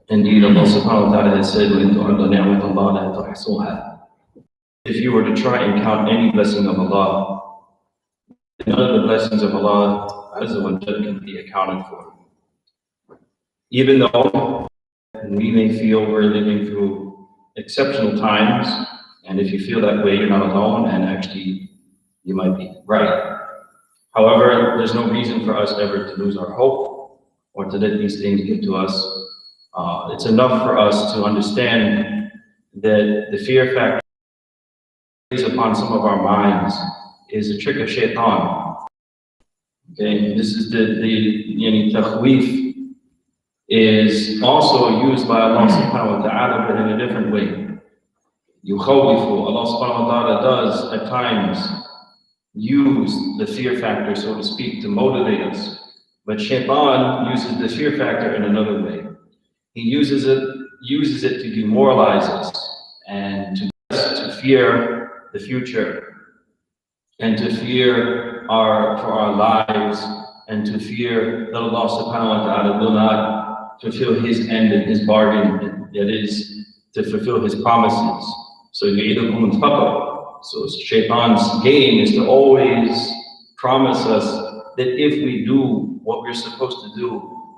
Indeed, Allah subhanahu wa ta'ala has said, وَإِن تُعُدُّوا نِعْمَةَ اللَّهِ لَا تُحْصُوهَا. If you were to try and count any blessing of Allah, none of the blessings of Allah Azza wa Jal can be accounted for. Even though we may feel we're living through exceptional times, and if you feel that way, you're not alone, and actually you might be right. However, there's no reason for us ever to lose our hope or to let these things get to us. It's enough for us to understand that the fear factor upon some of our minds is a trick of shaitan. Okay, this is the takhweef is also used by Allah subhanahu wa ta'ala, but in a different way. Yukhawifu, Allah subhanahu wa ta'ala does at times use the fear factor, so to speak, to motivate us. But shaitan uses the fear factor in another way. He uses it to demoralize us and to fear the future, and to fear for our lives, and to fear that Allah subhanahu wa ta'ala will not fulfill his end and his bargain, that is, to fulfill his promises. So yu'idukum al-faqr. So shaitan's game is to always promise us that if we do what we're supposed to do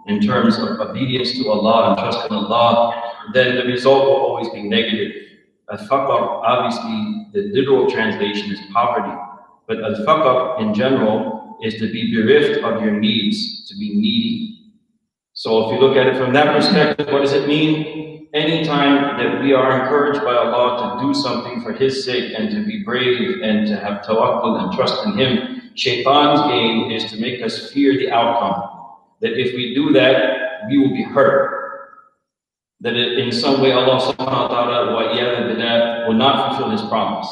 in terms of obedience to Allah and trust in Allah, then the result will always be negative. Al-faqr, obviously, the literal translation is poverty, but al-faqr in general is to be bereft of your needs, to be needy. So if you look at it from that perspective, what does it mean? Anytime that we are encouraged by Allah to do something for His sake and to be brave and to have tawakkul and trust in Him, shaitan's game is to make us fear the outcome. That if we do that, we will be hurt. That in some way Allah subhanahu wa ta'ala will not fulfill His promise.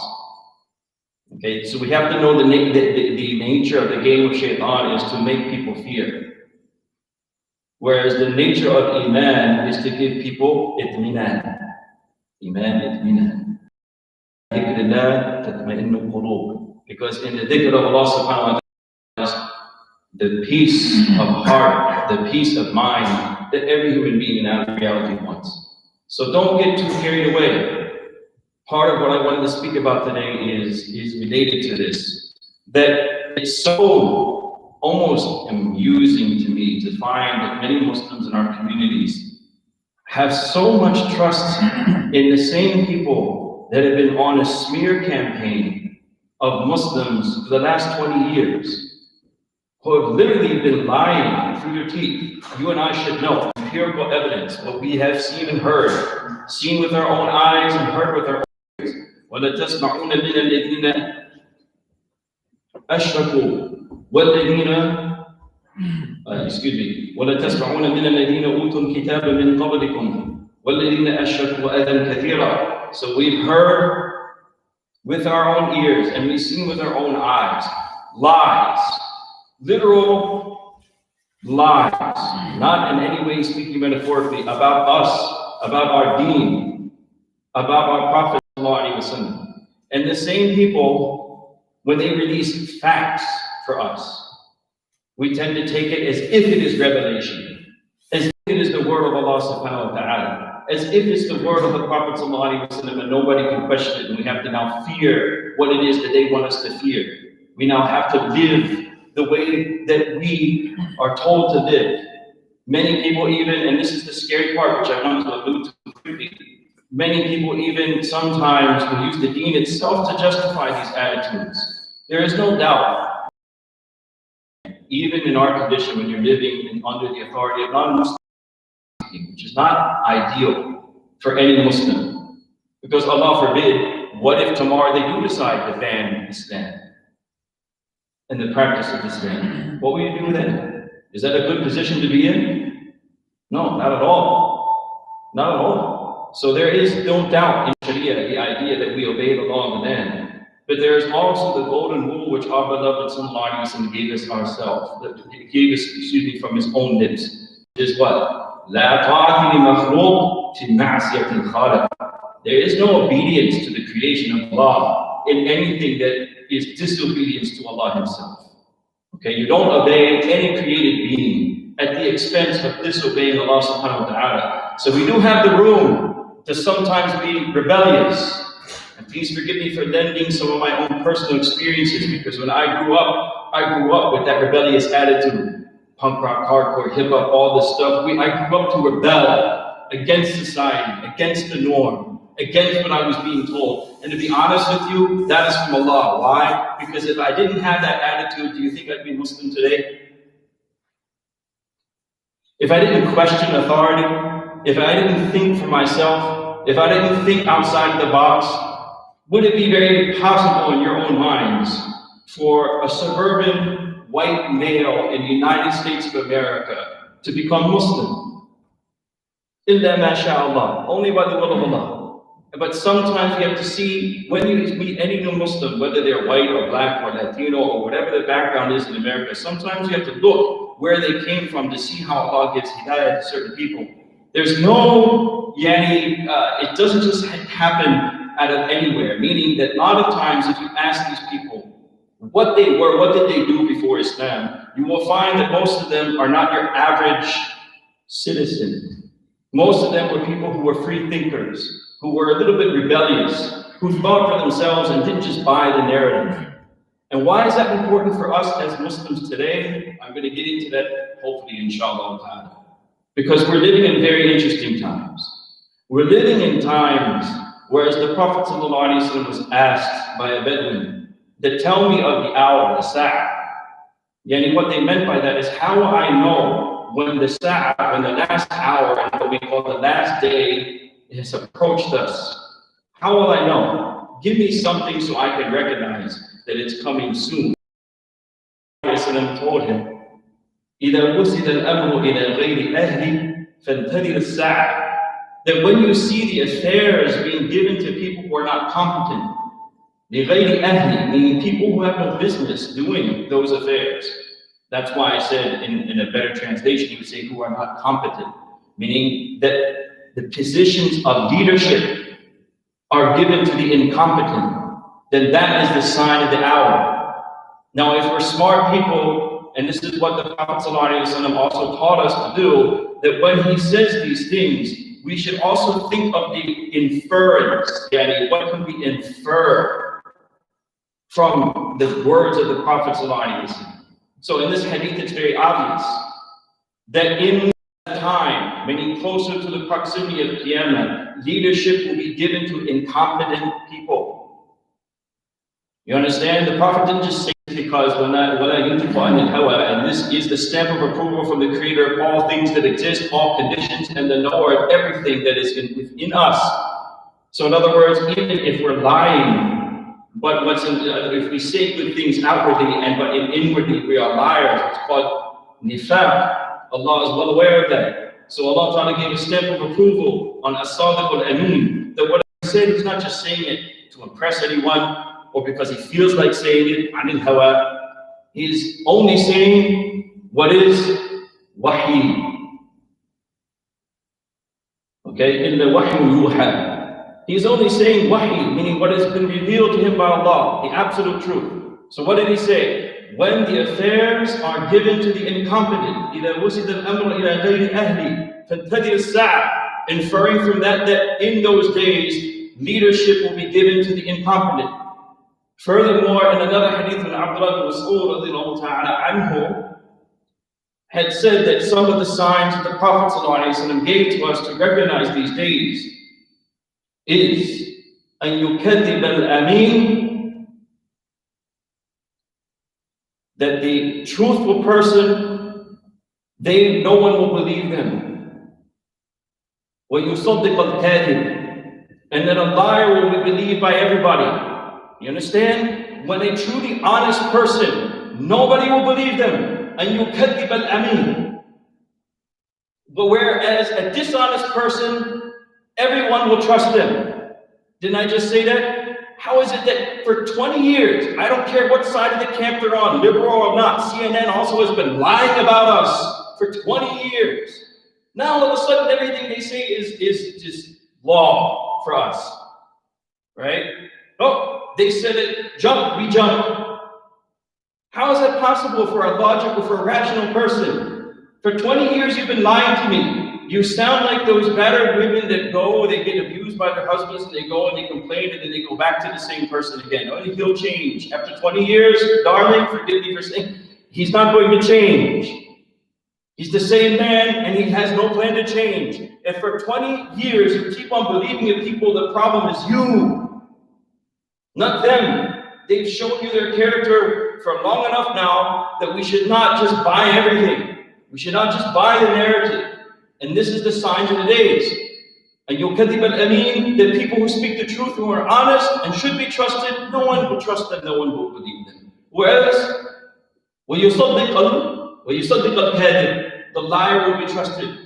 Okay, so we have to know the nature of the game of shaitan is to make people fear. Whereas the nature of Iman is to give people itminan. Iman, itminan. Because in the dhikr of Allah subhanahu wa ta'ala, the peace of heart, the peace of mind that every human being in our reality wants. So don't get too carried away. Part of what I wanted to speak about today is related to this. That it's so almost amusing to me to find that many Muslims in our communities have so much trust in the same people that have been on a smear campaign of Muslims for the last 20 years, who have literally been lying through their teeth. You and I should know empirical evidence, what we have seen and heard, seen with our own eyes and heard with our own ears. وَلَتَسْمَعُونَ مِنَ الَّذِينَ أَشْرَكُوا وَالَّذِينَ وَلَتَسْمَعُونَ مِنَ الَّذِينَ أُوتُوا الْكِتَابَ مِنْ قَبْلِكُمْ وَالَّذِينَ أَشْرَكُوا أَذًى كَثِيرًا. So we've heard with our own ears and we've seen with our own eyes lies, literal lies, not in any way speaking metaphorically, about us, about our deen, about our Prophet ﷺ. And the same people, when they release facts for us, we tend to take it as if it is revelation, as if it is the word of Allah subhanahu wa ta'ala, as if it's the word of the Prophet ﷺ, and nobody can question it, and we have to now fear what it is that they want us to fear. We now have to live the way that we are told to live. Many people even, and this is the scary part, which I want to allude to quickly, many people even sometimes will use the deen itself to justify these attitudes. There is no doubt, even in our condition, when you're living under the authority of non-Muslims, which is not ideal for any Muslim. Because Allah forbid, what if tomorrow they do decide to ban Islam and the practice of Islam? What will you do then? Is that a good position to be in? No, not at all. Not at all. So there is no doubt in Sharia the idea that we obey the law of the land. But there is also the golden rule which our beloved Sallallahu Alaihi Wasallam gave us ourselves, gave us, from his own lips, which is what? لا طاعة لمخلوق في معصية الخالق. There is no obedience to the creation of Allah in anything that is disobedience to Allah Himself. Okay, you don't obey any created being at the expense of disobeying Allah subhanahu wa ta'ala. So we do have the room to sometimes be rebellious. And please forgive me for lending some of my own personal experiences, because when I grew up with that rebellious attitude. Punk rock, hardcore, hip hop, all this stuff. I grew up to rebel against society, against the norm, against what I was being told. And to be honest with you, that is from Allah. Why? Because if I didn't have that attitude, do you think I'd be Muslim today? If I didn't question authority, if I didn't think for myself, if I didn't think outside the box, would it be very possible in your own minds for a suburban white male in the United States of America to become Muslim? Illa masha'Allah, only by the will of Allah. But sometimes you have to see, when you meet any new Muslim, whether they're white or black or Latino or whatever their background is in America, sometimes you have to look where they came from to see how Allah gives hidayah to certain people. There's no, it doesn't just happen out of anywhere, meaning that a lot of times if you ask these people what they were, what did they do before Islam, you will find that most of them are not your average citizen. Most of them were people who were free thinkers, who were a little bit rebellious, who thought for themselves and didn't just buy the narrative. And why is that important for us as Muslims today? I'm going to get into that hopefully, inshallah. Because we're living in very interesting times. We're living in times whereas the Prophet ﷺ was asked by a Bedouin to tell me of the hour, the Sa'ah. What they meant by that is, how will I know when the Sa'ah, when the last hour, and what we call the last day, has approached us? How will I know? Give me something so I can recognize that it's coming soon. Prophet told him, إِذَا وُسِدَ الْأَمْرُ إِلَى غَيْرِ أَهْلِ فَانْتَظِرِ السَّاعَةِ. That when you see the affairs being given to people who are not competent, لِغَيْرِ أَهْلِ, meaning people who have no business doing those affairs. That's why I said in a better translation, you would say who are not competent, meaning that the positions of leadership are given to the incompetent, then that is the sign of the hour. Now, if we're smart people, and this is what the Prophet ﷺ also taught us to do, that when he says these things, we should also think of the inference. What can we infer from the words of the Prophet ﷺ? So in this hadith, it's very obvious that in time, meaning closer to the proximity of Qiyamah, leadership will be given to incompetent people. You understand? The Prophet didn't just say it because and this is the stamp of approval from the Creator of all things that exist, all conditions, and the knower of everything that is within us. So in other words, even if we're lying, but if we say good things outwardly but inwardly we are liars, it's called nifaq. Allah is well aware of that. So Allah Ta'ala gave a stamp of approval on as-sadiq al-amin, that what he said, he's not just saying it to impress anyone or because he feels like saying it, anil hawa. He's only saying what is wahi. Okay, in the wahi yuha. He's only saying wahi, meaning what has been revealed to him by Allah, the absolute truth. So what did he say? When the affairs are given to the incompetent, إِذَا وُسِدَ الْأَمْرُ إِلَى غَيْرِ أَهْلِ فَانْتَظِرِ السَّاعَةِ, inferring from that in those days, leadership will be given to the incompetent. Furthermore, in another hadith, when Abdullah ibn Mas'ud had said that some of the signs that the Prophet ﷺ gave to us to recognize these days is أَن يُكَذِّبَ الْأَمِينَ, that the truthful person, no one will believe them. وَيُصَدِّقَ الْكَاذِبَ, and that a liar will be believed by everybody. You understand? When a truly honest person, nobody will believe them. And يُكَذِّبَ الْأَمِينَ. But whereas a dishonest person, everyone will trust them. Didn't I just say that? How is it that for 20 years, I don't care what side of the camp they're on, liberal or not, CNN also has been lying about us for 20 years. Now all of a sudden everything they say is just law for us, right? Oh, they said it, jump, we jump. How is that possible for a logical, for a rational person? For 20 years you've been lying to me. You sound like those battered women that go, they get abused by their husbands, and they go and they complain, and then they go back to the same person again. Oh, he'll change. After 20 years, darling, forgive me for saying, he's not going to change. He's the same man, and he has no plan to change. If for 20 years you keep on believing in people, the problem is you, not them. They've shown you their character for long enough now that we should not just buy everything. We should not just buy the narrative. And this is the signs of the days. And yukadhib al-amin, the people who speak the truth, who are honest and should be trusted, no one will trust them, no one will believe them. Whereas, وَيُصَدِّقَ الْكَاذِبِ, the liar will be trusted.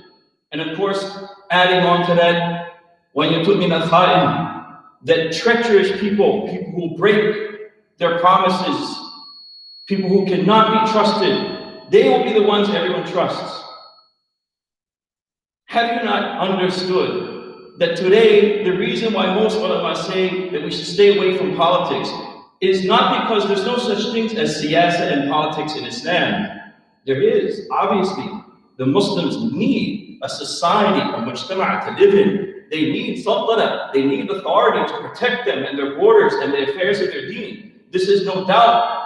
And of course, adding on to that, وَيُتُؤْمِنَ الْخَائِنِ, that treacherous people, people who break their promises, people who cannot be trusted, they will be the ones everyone trusts. Have you not understood that today, the reason why most ulama say that we should stay away from politics is not because there's no such things as siyasa and politics in Islam. There is, obviously. The Muslims need a society, a mujtama' to live in. They need sultanah, they need authority to protect them and their borders and the affairs of their deen. This is no doubt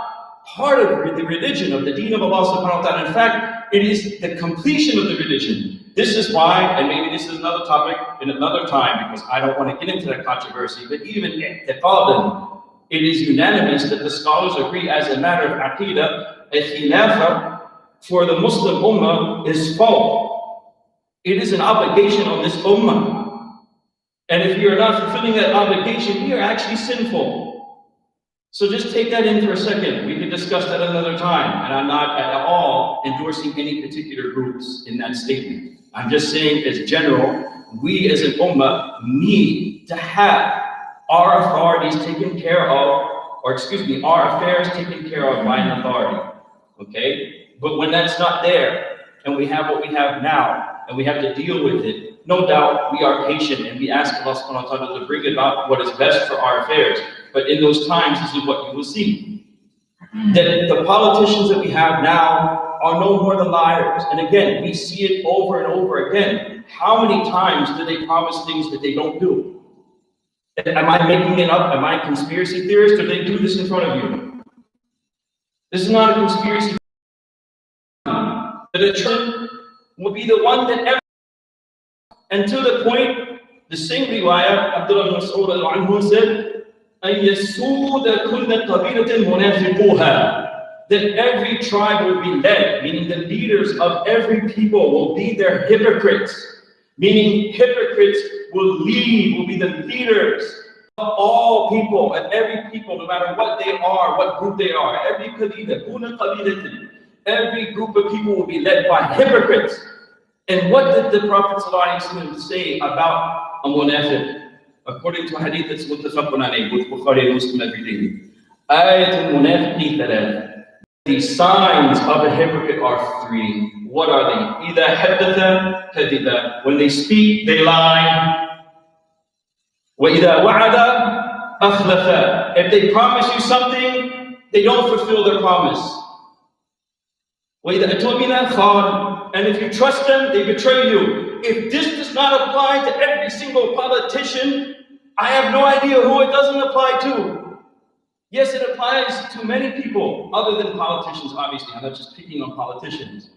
part of the religion of the deen of Allah subhanahu wa ta'ala. In fact, it is the completion of the religion. This is why, and maybe this is another topic in another time, because I don't want to get into that controversy, but even i'tiqadan, it is unanimous that the scholars agree as a matter of aqidah, a khilafah for the Muslim ummah is fault. It is an obligation on this ummah. And if you're not fulfilling that obligation, you are actually sinful. So just take that in for a second. We can discuss that another time. And I'm not at all endorsing any particular groups in that statement. I'm just saying as general, we as an ummah need to have our authorities taken care of, or excuse me, our affairs taken care of by an authority. Okay? But when that's not there, and we have what we have now, and we have to deal with it, no doubt we are patient and we ask Allah subhanahu wa ta'ala to bring about what is best for our affairs. But in those times, this is what you will see. That the politicians that we have now are no more than liars. And again, we see it over and over again. How many times do they promise things that they don't do? Am I making it up? Am I a conspiracy theorist? Or they do this in front of you? This is not a conspiracy. The church will be the one that ever, and to the point, the same riwayah, Abdullah ibn Mas'ud said, أَن يَسُودَ كُلَّ قَبِيلَةٍ مُنَافِقُوهَا, that every tribe will be led, meaning the leaders of every people will be their hypocrites, meaning hypocrites will lead, will be the leaders of all people, and every people, no matter what they are, what group they are, every qabilah, every group of people will be led by hypocrites. And what did the Prophet ﷺ say about a munafiq? According to hadith that's muttafaqun alayh, with Bukhari and Muslim every day. Ayatul munafiqi thalath. The signs of a hypocrite are three. What are they? إِذَا حَدَّثَ كَذِبَ. When they speak, they lie. وَإِذَا وَعَدَ أَخْلَفَ. If they promise you something, they don't fulfill their promise. وَإِذَا أَتُؤْمِنَ خَانَ. And if you trust them, they betray you. If this does not apply to every single politician, I have no idea who it doesn't apply to. Yes, it applies to many people, other than politicians, obviously. I'm not just picking on politicians.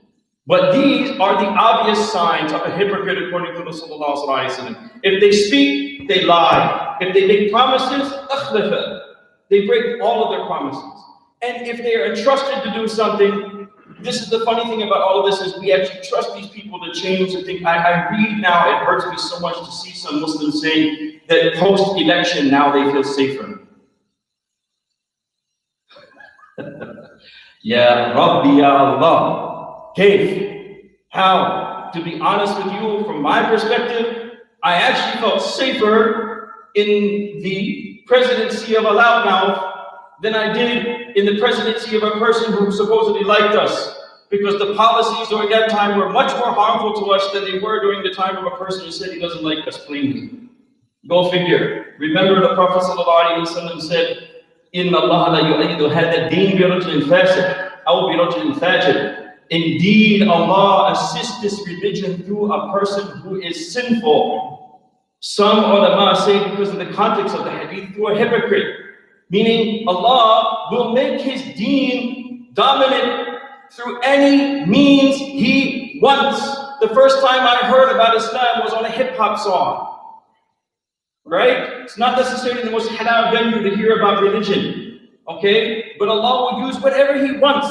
But these are the obvious signs of a hypocrite according to Rasulullah. If they speak, they lie. If they make promises, أخلف. They break all of their promises. And if they are entrusted to do something, this is the funny thing about all of this, is we actually trust these people to change the thing. I read now, it hurts me so much to see some Muslims saying that post-election now they feel safer. Ya Rabbi Ya Allah. Kayf? How? To be honest with you, from my perspective, I actually felt safer in the presidency of a loudmouth than I did in the presidency of a person who supposedly liked us, because the policies during that time were much more harmful to us than they were during the time of a person who said he doesn't like us plainly. Go figure. Remember the Prophet ﷺ said, إِنَّ اللَّهَ لَا يُؤَيِّدُ هَذَا الدِّينَ بِرَجُلٍ فَاسِقٍ أَوْ بِرَجُلٍ فَاجِرٍ. Indeed, Allah assists this religion through a person who is sinful. Some ulama say because of the context of the hadith, through a hypocrite. Meaning Allah will make His deen dominant through any means He wants. The first time I heard about Islam was on a hip-hop song. Right? It's not necessarily the most halal venue to hear about religion. Okay? But Allah will use whatever He wants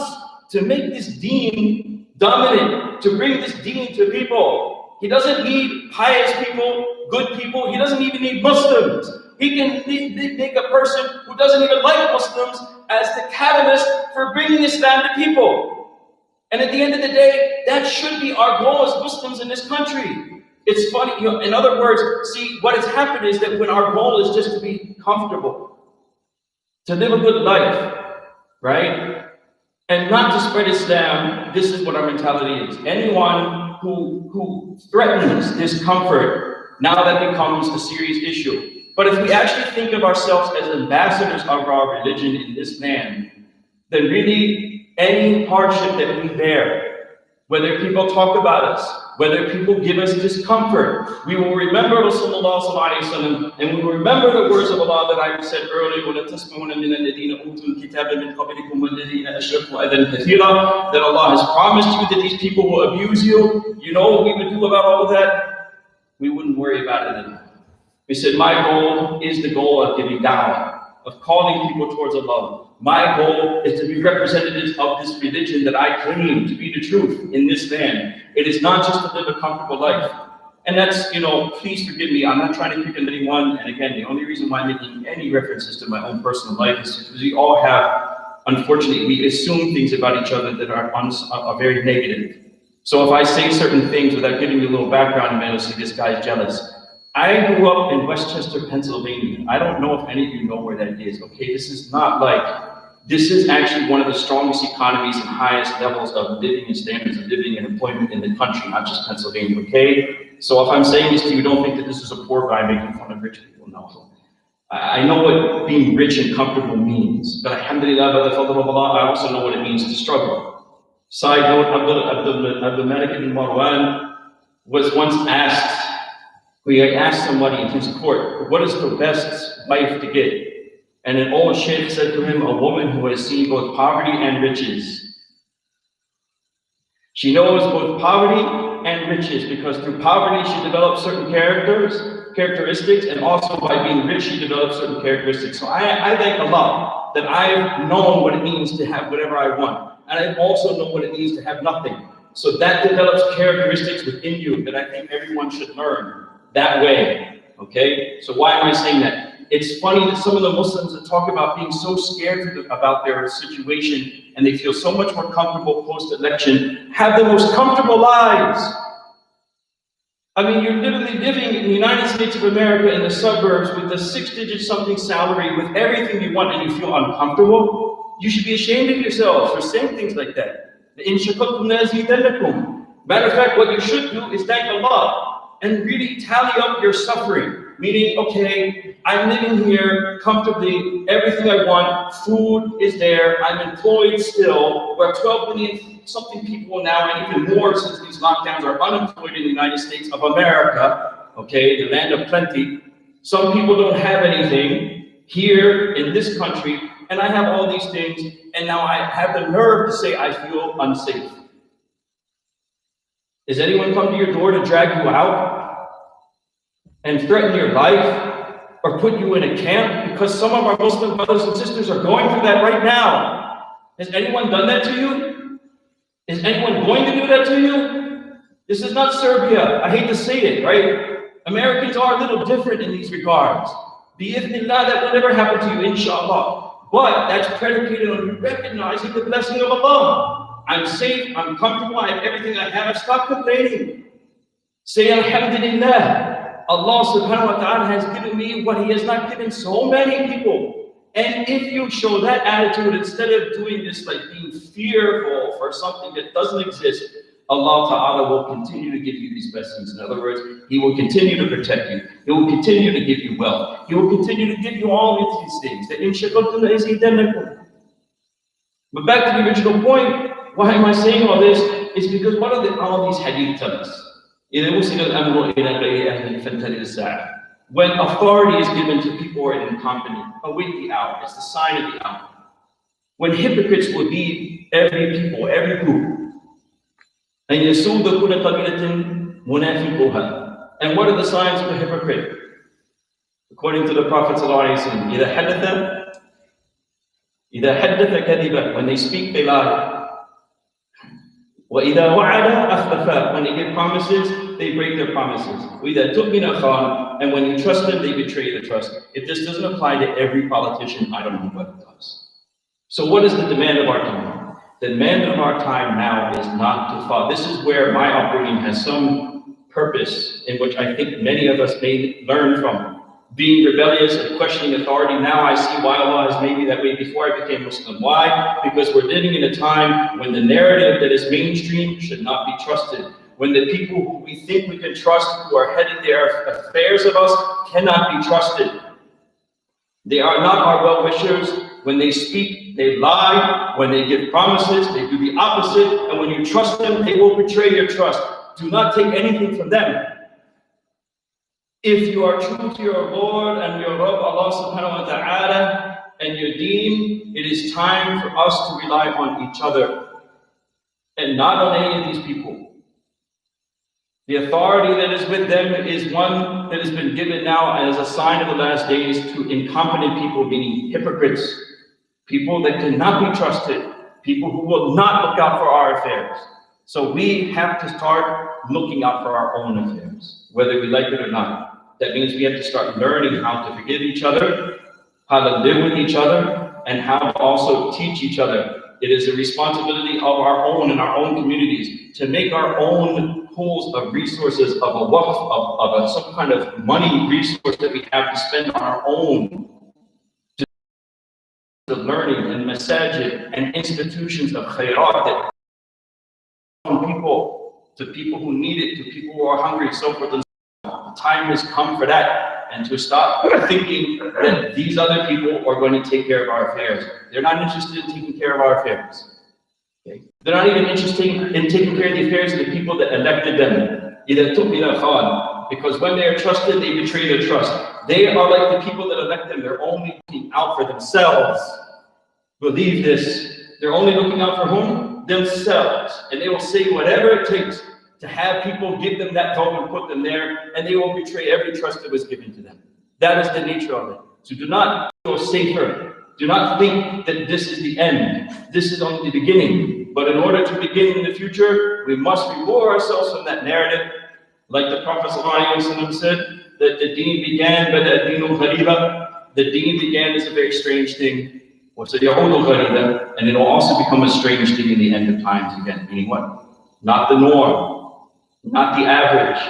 to make this deen dominant, to bring this deen to people. He doesn't need pious people, good people. He doesn't even need Muslims. He can make a person who doesn't even like Muslims as the catalyst for bringing Islam to people. And at the end of the day, that should be our goal as Muslims in this country. It's funny, in other words, see, what has happened is that when our goal is just to be comfortable, to live a good life, right? And not to spread Islam, this is what our mentality is. Anyone who threatens discomfort, now that becomes a serious issue. But if we actually think of ourselves as ambassadors of our religion in this land, then really any hardship that we bear, whether people talk about us, whether people give us discomfort, we will remember Rasulullah sallallahu alaihi wasallam, and we will remember the words of Allah that I said earlier, that Allah has promised you that these people will abuse you. You know what we would do about all of that? We wouldn't worry about it anymore. We said, my goal is the goal of giving da'wah, of calling people towards Allah. My goal is to be representatives of this religion that I claim to be the truth in this land. It is not just to live a comfortable life. And that's, please forgive me, I'm not trying to pick on anyone. And again, the only reason why I'm making any references to my own personal life is because we all have, unfortunately, we assume things about each other that are very negative. So if I say certain things without giving you a little background, you may say this guy's jealous. I grew up in Westchester, Pennsylvania. I don't know if any of you know where that is, okay? This is actually one of the strongest economies and highest levels of living and standards of living and employment in the country, not just Pennsylvania, okay? So if I'm saying this to you, don't think that this is a poor guy making fun of rich people, no. I know what being rich and comfortable means, but alhamdulillah, by the fadl of Allah, I also know what it means to struggle. Side note, Abdul Malik ibn Marwan was once asked, we asked somebody in his court, what is the best wife to get? And an old sheikh said to him, a woman who has seen both poverty and riches. She knows both poverty and riches because through poverty she develops certain characteristics, and also by being rich she develops certain characteristics. So I thank Allah that I've known what it means to have whatever I want. And I also know what it means to have nothing. So that develops characteristics within you that I think everyone should learn that way, okay? So why am I saying that? It's funny that some of the Muslims that talk about being so scared about their situation and they feel so much more comfortable post-election have the most comfortable lives. I mean, you're literally living in the United States of America in the suburbs with a 6-digit something salary with everything you want and you feel uncomfortable. You should be ashamed of yourselves for saying things like that. Matter of fact, what you should do is thank Allah and really tally up your suffering. Meaning, okay, I'm living here comfortably, everything I want, food is there, I'm employed still. We're 12 million something people now, and even more since these lockdowns, are unemployed in the United States of America, okay, the land of plenty. Some people don't have anything here in this country, and I have all these things, and now I have the nerve to say I feel unsafe. Does anyone come to your door to drag you out and threaten your life or put you in a camp? Because some of our Muslim brothers and sisters are going through that right now. Has anyone done that to you? Is anyone going to do that to you? This is not Serbia. I hate to say it, right? Americans are a little different in these regards. Bi-idhnillah, that will never happen to you, inshallah. But that's predicated on you recognizing the blessing of Allah. I'm safe, I'm comfortable, I have everything I have. Stop complaining. Say Alhamdulillah. Allah subhanahu wa ta'ala has given me what He has not given so many people. And if you show that attitude, instead of doing this like being fearful for something that doesn't exist, Allah ta'ala will continue to give you these blessings. In other words, He will continue to protect you. He will continue to give you wealth. He will continue to give you all of these things. But back to the original point, Why am I saying all this? It's because what are all these hadith tell us? When authority is given to people who are incompetent, await the hour. It's the sign of the hour. When hypocrites will lead every people, every group. And what are the signs of a hypocrite? According to the Prophet ﷺ, when they speak, they lie. وَإِذَا وَعَدَ أَخْلَفَ, when they give promises, they break their promises. وَإِذَا تُؤْمِنَ خَانَ, and when you trust them, they betray the trust. If this doesn't apply to every politician, I don't know what it does. So what is the demand of our time? The demand of our time now is not to follow. This is where my upbringing has some purpose, in which I think many of us may learn from. Being rebellious and questioning authority, now I see why Allah is made me that way before I became Muslim. Why? Because we're living in a time when the narrative that is mainstream should not be trusted. When the people who we think we can trust, who are heading their affairs of us, cannot be trusted. They are not our well-wishers. When they speak, they lie. When they give promises, they do the opposite. And when you trust them, they will betray your trust. Do not take anything from them. If you are true to your Lord and your Rabb, Allah subhanahu wa ta'ala, and your deen, it is time for us to rely on each other and not on any of these people. The authority that is with them is one that has been given now as a sign of the last days to incompetent people, meaning hypocrites, people that cannot be trusted, people who will not look out for our affairs. So we have to start looking out for our own affairs, whether we like it or not. That means we have to start learning how to forgive each other, how to live with each other, and how to also teach each other. It is a responsibility of our own in our own communities to make our own pools of resources, of a waqf, of some kind of money resource that we have to spend on our own to learning and masajid and institutions of khairat that people, to people who need it, to people who are hungry, so forth and so on. The time has come for that, and to stop thinking that these other people are going to take care of our affairs. They're not interested in taking care of our affairs. Okay? They're not even interested in taking care of the affairs of the people that elected them. Because when they are trusted, they betray their trust. They are like the people that elect them. They're only looking out for themselves. Believe this. They're only looking out for whom? Themselves. And they will say whatever it takes to have people give them that vote and put them there, and they will betray every trust that was given to them. That is the nature of it. So do not feel safer. Do not think that this is the end. This is only the beginning. But in order to begin in the future, we must remove ourselves from that narrative. Like the Prophet ﷺ said, that the deen began, the deen began as a very strange thing. And it will also become a strange thing in the end of times again. Meaning what? Not the norm. Not the average,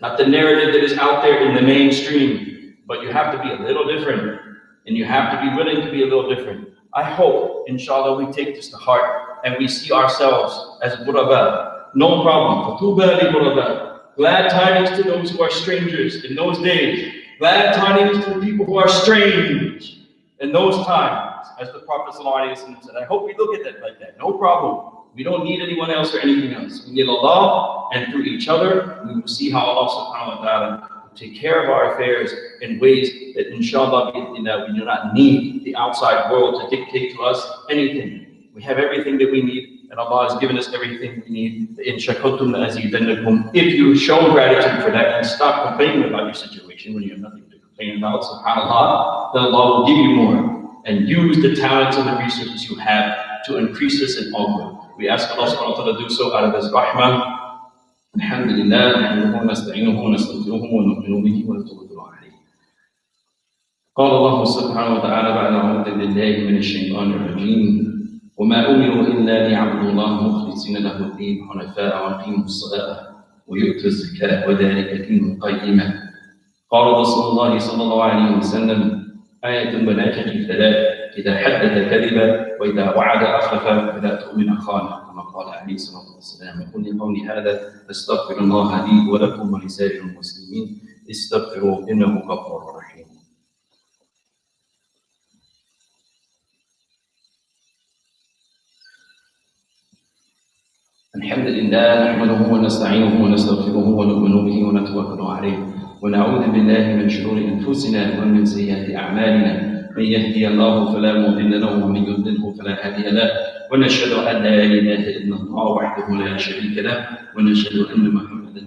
not the narrative that is out there in the mainstream, but you have to be a little different, and you have to be willing to be a little different. I hope, inshallah, we take this to heart, and we see ourselves as ghuraba. No problem. Fatuba li ghuraba. Glad tidings to those who are strangers in those days. Glad tidings to the people who are strange in those times, as the Prophet ﷺ said. I hope we look at it like that. No problem. We don't need anyone else or anything else. We need Allah, and through each other, we will see how Allah subhanahu wa ta'ala will take care of our affairs in ways that inshallah we do not need the outside world to dictate to us anything. We have everything that we need, and Allah has given us everything we need. In shakartum azidannakum. If you show gratitude for that and stop complaining about your situation when you have nothing to complain about, subhanAllah, then Allah will give you more. And use the talents and the resources you have to increase this in all good. We ask Allah subhanahu wa ta'ala to do so out of His rahmah. Alhamdulillah, نحمده ونستعينه ونستغفره ونؤمن به ونتوكل عليه. قال الله سبحانه وتعالى بعد أعوذ بالله من الشيطان الرجيم وما أمروا إلا ليعبدوا الله مخلصين له الدين حنفاء ويقيموا الصلاة ويؤتوا الزكاة وذلك دين القيمة. قال رسول الله صلى الله عليه وسلم آية المنافق ثلاث إذا حدث كذب وإذا وعد أخلف وإذا تؤمن خان كما قال عليه الصلاة والسلام. وقل لقولي هذا أستغفر الله لي ولكم ولسائر المسلمين استغفروه إنه غفور رحيم. الحمد لله نحمده ونستعينه ونستغفره ونؤمن به ونتوكل عليه ونعوذ بالله من شرور أنفسنا ومن سيئات أعمالنا من يهدي الله فلا مضل له ومن يضلله فلا هادي له ونشهد أن لا إله إلا الله وحده لا شريك له ونشهد أن محمدا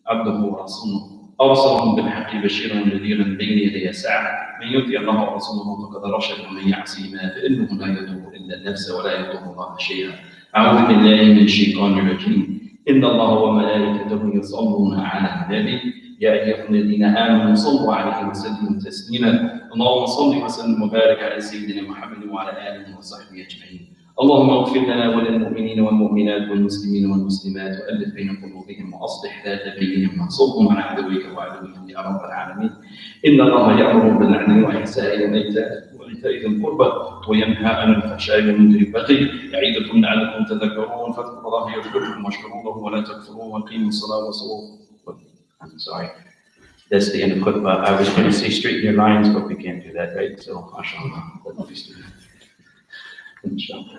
عبده ورسوله أرسله بالحق بشيرا ونذيرا بين يدي الساعة من يطع الله ورسوله فقد رشد ومن يعصيهما فإنه لا يضر إلا النفس ولا يضر الله شيئا. أعوذ بالله من الشيطان الرجيم. إن الله وملائكته يصلون على النبي يا أيها الذين آمنوا صلوا عليه وسلموا تسليما. اللهم صل وسلم وبارك على سيدنا محمد وعلى آله وصحبه أجمعين. اللهم اغفر لنا وللمؤمنين والمؤمنات والمسلمين والمسلمات وألف بين قلوبهم وأصلح ذات بينهم وانصرهم على عدوك وعدوهم يا رب العالمين. إن الله يأمر بالعدل والإحسان وإيتاء ذي القربى وينهى عن الفحشاء والمنكر والبغي يعظكم لعلكم تذكرون فاذكروا الله يذكركم واشكروا له ولا تكفروا وأقيموا الصلاة وصلوا. I'm sorry. That's the end of khutbah. I was going to say straighten your lines, but we can't do that, right? So, mashallah. Inshallah.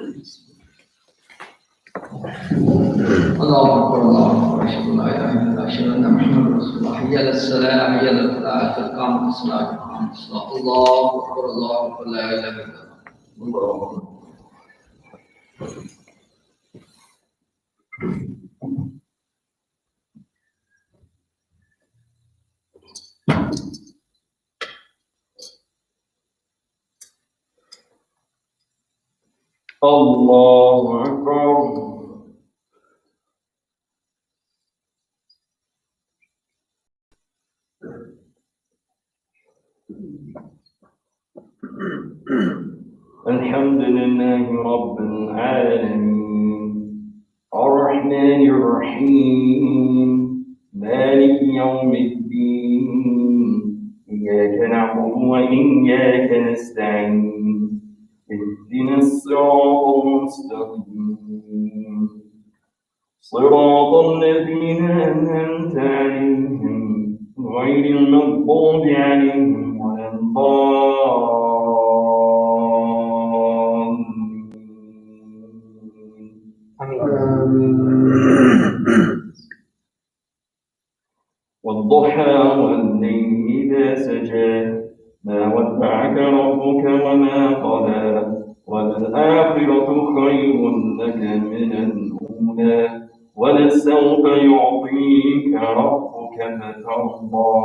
الله أكبر الله أكبر أشهد أن لا إله إلا الله أشهد أن محمدا رسول الله حي على الصلاة حي على الفلاح قد قامت الصلاة قد قامت الصلاة الله أكبر الله أكبر لا إله إلا الله. الله أكبر. الحمد لله رب العالمين الرحمن الرحيم مالك يوم الدين إياك نعبد وإياك نستعين اهدنا الصراط المستقيم صراط الذين أنعمت عليهم غير المغضوب عليهم ولا الضالين. والضحى والليل إذا سجى ما ودعك ربك وما قلى والآخرة خير لك من الأولى ولسوف يعطيك ربك فترضى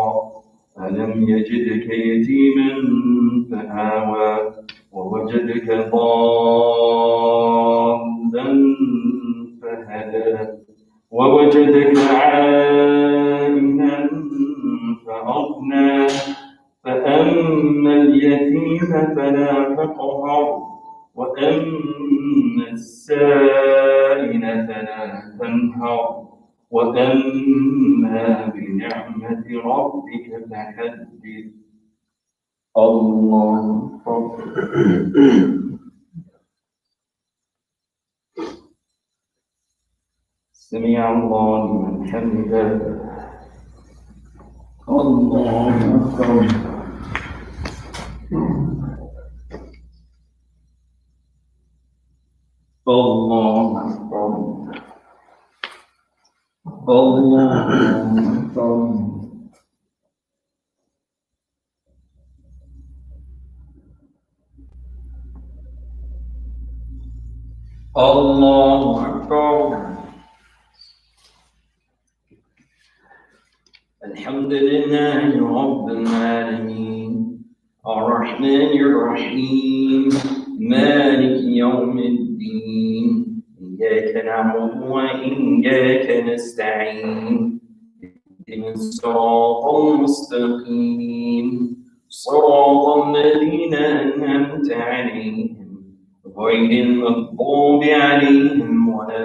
ألم يجدك يتيما فآوى ووجدك ضالا فهدى ووجدك عائلا فأغنى فأما اليتيم فلا تقهر وأما السائل فلا تنهر وأما بنعمة ربك فحدث. الله أكبر. سمع الله لمن حمده. الله أكبر. الله أكبر. الله أكبر. الله أكبر. الحمد لله رب العالمين الرحمن الرحيم مالك يوم الدين إياك نعبد وإياك نستعين اهدنا الصراط المستقيم صراط الذين أنعمت عليهم غير المغضوب عليهم ولا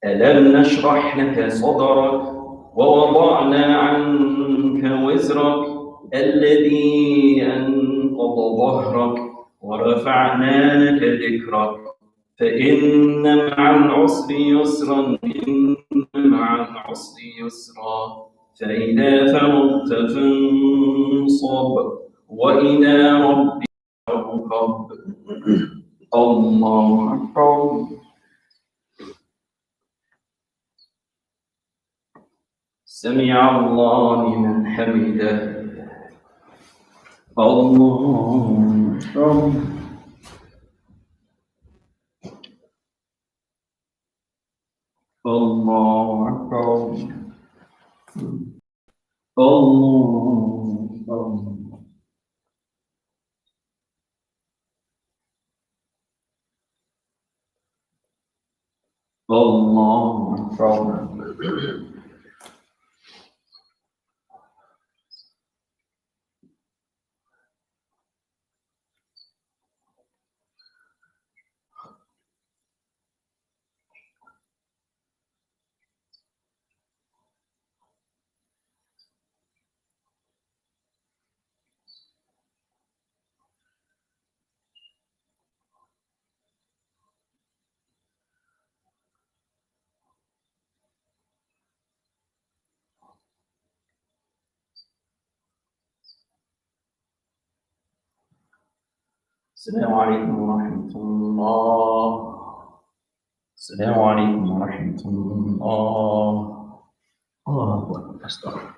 ألم نشرح لك صدرك ووضعنا عنك وزرك الذي أنقض ظهرك ورفعنا لك ذكرك فإن مع العسر يسرا إن مع العسر يسرا فإذا فرغت فانصب وإلى ربك فارغب. الله أكبر. سمع الله لمن حمده. الله أكبر. الله أكبر. الله أكبر. الله أكبر. السلام عليكم ورحمة الله. السلام عليكم ورحمة الله. الله أكبر. أستغفر.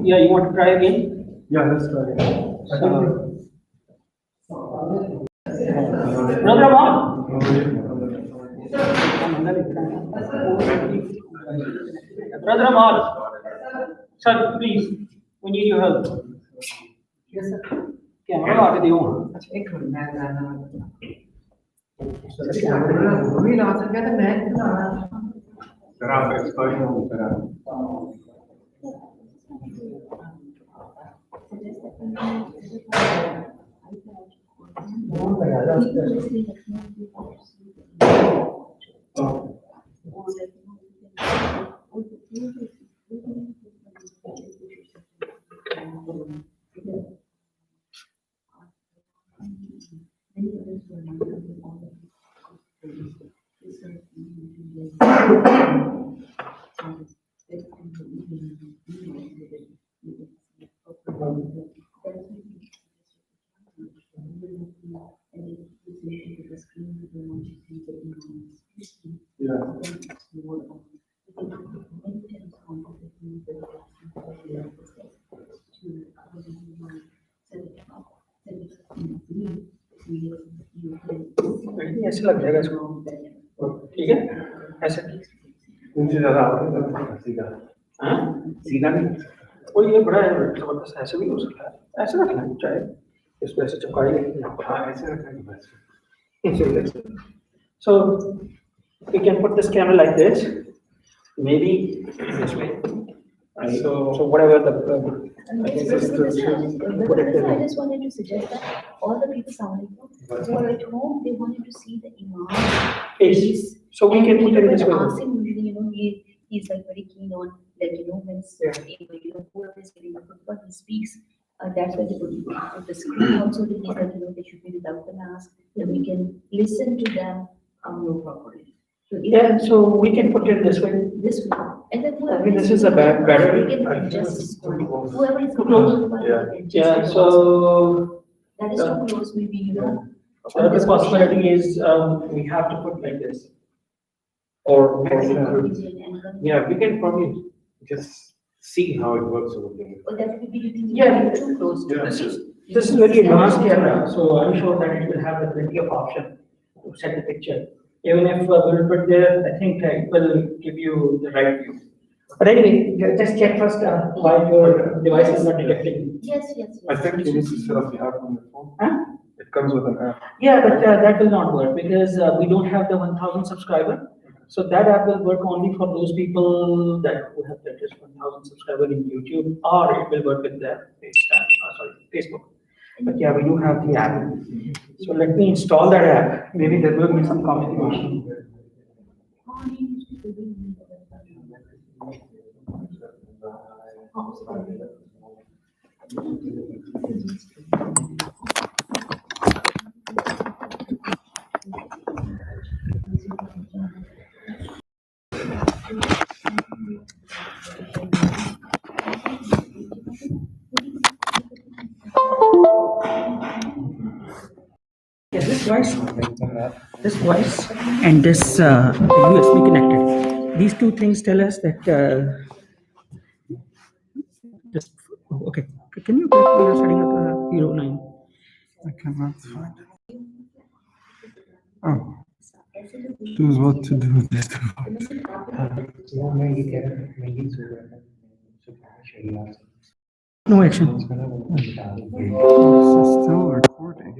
Yeah, you want to try again? Yeah, let's try it. Brother Aman. Brother Aman. Sir, please, we need your help. Yes, sir. Camera ला के दियो अच्छा एक minute मैं गाना sir camera वो भी ला सकते हैं तो मैं क्यों आना सर आप एक्सपर्ट हो सर ऐसे लग जाएगा इसको ठीक है ऐसे उनसे ज़्यादा सीधा हाँ सीधा नहीं वो ये बड़ा है जबरदस्त ऐसे भी हो सकता है ऐसे रखना है चाहे इसको ऐसे चिपकाई नहीं हाँ ऐसे रखना है बस so we can put this camera like this maybe this way so whatever the I just wanted to suggest that all the people who are at home, they wanted to see the Imam. face. So we can put it this way. Ask him usually, he's like very keen on, like, when whoever is giving the khutbah, he speaks. That's why they put the screen also. He's like, they should be without the mask. Then we can listen to them. No problem. So if Yeah, so we can put it this way. this way, and then I whoever. mean, is this is a close, better- We can adjust this one. Whoever is Too close. close. Yeah. Yeah, so That is too close, maybe, you know. the other possibility is, we have to put like this. Or, Yeah, we can probably just see how it works over there. Or that would be, you think, Yeah. too close to this the. is very advanced camera, so I'm sure that it will have the plenty of option to set the picture. Even if we'll put there, I think it will give you the right view. But anyway, just check first why your device is not detecting. Yes, yes, I yes. think you need to set up the app on your phone. Huh? It comes with an app. Yeah, but that will not work because we don't have the 1,000 subscriber. So that app will work only for those people that who have at least 1,000 subscriber in YouTube, or it will work with the Facebook. But yeah, we do have the app. So let me install that app. Maybe there will be some communication. Yeah, this device and this USB connected. These two things tell us that just okay. Can you click when you're setting up a Hero 9? I cannot find it. Oh. Choose what to do with this device. No action. This is still recording.